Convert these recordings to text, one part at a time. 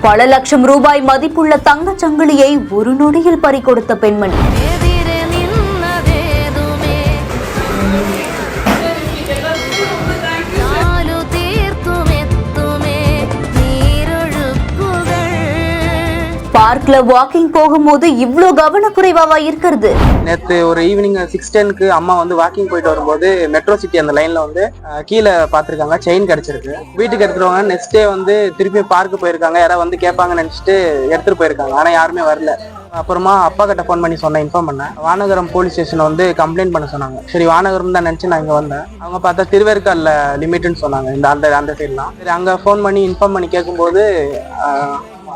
பல லட்சம் ரூபாய் மதிப்புள்ள தங்கச் சங்கிலியை ஒரு நொடியில் பறிகொடுத்த பெண்மணி. பார்க்ல வாக்கிங் போகும்போது இவ்ளோ கவனக்குறைவாவா இருக்கிறது? நேற்று ஒரு ஈவினிங் 6:10க்கு அம்மா வந்து வாக்கிங் போயிட்டு வரும்போது மெட்ரோ சிட்டி அந்த லைன்ல வந்து கீழே பார்த்துருக்காங்க, செயின் கிடைச்சிருக்கு. வீட்டுக்கு எடுத்துருவாங்க. நெக்ஸ்ட் டே வந்து திருப்பி பார்க்கு போயிருக்காங்க. யாராவது வந்து கேட்பாங்கன்னு நினைச்சிட்டு எடுத்துட்டு போயிருக்காங்க. ஆனா யாருமே வரல. அப்புறமா அப்பா கிட்ட ஃபோன் பண்ணி இன்ஃபார்ம் பண்ணேன். வானகரம் போலீஸ் ஸ்டேஷன் வந்து கம்ப்ளைண்ட் பண்ண சொன்னாங்க. சரி, வானகரம் தான் நினைச்சு நான் இங்க வந்தேன். அவங்க பார்த்தா திருவேற்கால்ல லிமிட்னு சொன்னாங்க, அந்த சைட்லாம். சரி, அங்க ஃபோன் பண்ணி இன்ஃபார்ம் பண்ணி கேட்கும்போது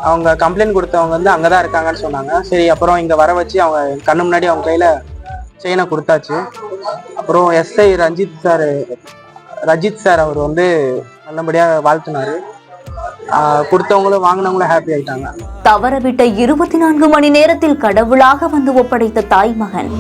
அவங்க கம்ப்ளைண்ட் கொடுத்தவங்க வந்து அங்கதான் இருக்காங்கன்னு சொன்னாங்க. சரி, அப்புறம் இங்க வர வச்சு அவங்க கண்ணு முன்னாடி அவங்க கையில செயினை கொடுத்தாச்சு. அப்புறம் எஸ்ஐ ரஜித் சார் அவர் வந்து நல்லபடியா வாழ்த்துனாரு. கொடுத்தவங்களும் வாங்கினவங்களும் ஹாப்பி ஆயிட்டாங்க. தவறவிட்ட 24 மணி நேரத்தில் கடவுளாக வந்து ஒப்படைத்த தாய் மகன்.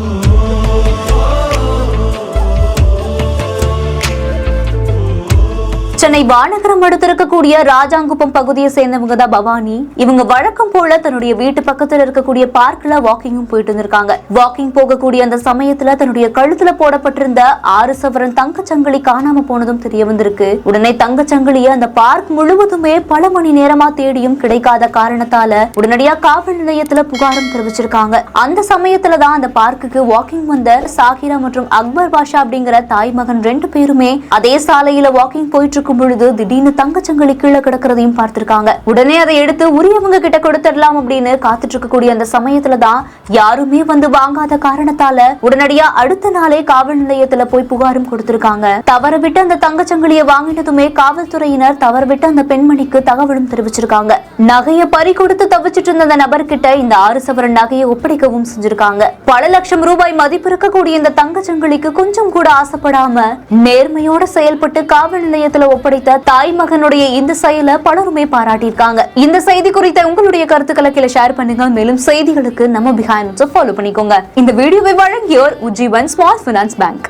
சென்னை வானகரம் அடுத்து இருக்கக்கூடிய ராஜாங்குப்பம் பகுதியை சேர்ந்தவங்க தான் பவானி. இவங்க வழக்கம் போல தன்னுடைய வீட்டு பக்கத்துல இருக்கக்கூடிய பார்க்ல வாக்கிங்கும் போயிட்டு இருந்திருக்காங்க. வாக்கிங் போகக்கூடிய அந்த சமயத்துல தன்னுடைய கழுத்துல போடப்பட்டிருந்த 6 சவரன் தங்கச்சங்கிலி காணாம போனதும் தெரிய வந்திருக்கு. உடனே தங்கச்சங்கிலியை அந்த பார்க் முழுவதுமே பல மணி நேரமா தேடியும் கிடைக்காத காரணத்தால உடனடியா காவல் நிலையத்துல புகாரும் தெரிவிச்சிருக்காங்க. அந்த சமயத்துலதான் அந்த பார்க்குக்கு வாக்கிங் வந்த சாகிரா மற்றும் அக்பர் பாஷா அப்படிங்கிற தாய் மகன் 2 பேருமே அதே சாலையில வாக்கிங் போயிட்டு பொழுது திடீர்னு தங்கச்சங்கிலி கீழே கிடக்கிறதையும் பார்த்திருக்காங்க. உடனே அதை எடுத்து உரியவங்க கிட்ட கொடுத்துடலாம் அப்படின்னு காத்துட்டு இருக்கக்கூடிய அந்த சமயத்துலதான் யாருமே வந்து வாங்காத காரணத்தால உடனடியா அடுத்த நாளே காவல் நிலையத்துல போய் புகாரும் கொடுத்திருக்காங்க. தவறவிட்டு அந்த தங்கச்சங்கிலியை வாங்கினதுமே காவல்துறையினர் தவறவிட்டு அந்த பெண்மணிக்கு தகவலும் தெரிவிச்சிருக்காங்க. நகையை பறி கொடுத்து தவிச்சிட்டு இருந்த அந்த நபர்கிட்ட இந்த 6 சவரன் நகையை ஒப்படைக்கவும் செஞ்சிருக்காங்க. பல லட்சம் ரூபாய் மதிப்பு இருக்கக்கூடிய இந்த தங்கச்சங்கிலிக்கு கொஞ்சம் கூட ஆசைப்படாம நேர்மையோட செயல்பட்டு காவல் நிலையத்துல ஒப்படைத்த தாய் மகனுடைய இந்த செயலை பலருமே பாராட்டியிருக்காங்க. இந்த செய்தி குறித்த உங்களுடைய கருத்துக்களை கீழே ஷேர் பண்ணுங்க. மேலும் செய்திகளுக்கு நம்ம பிஹைண்ட் ஃபாலோ பண்ணிக்கோங்க. இந்த வீடியோவை வழங்கியோர் உஜ்ஜீவன் ஸ்மால் ஃபைனான்ஸ் பேங்க்.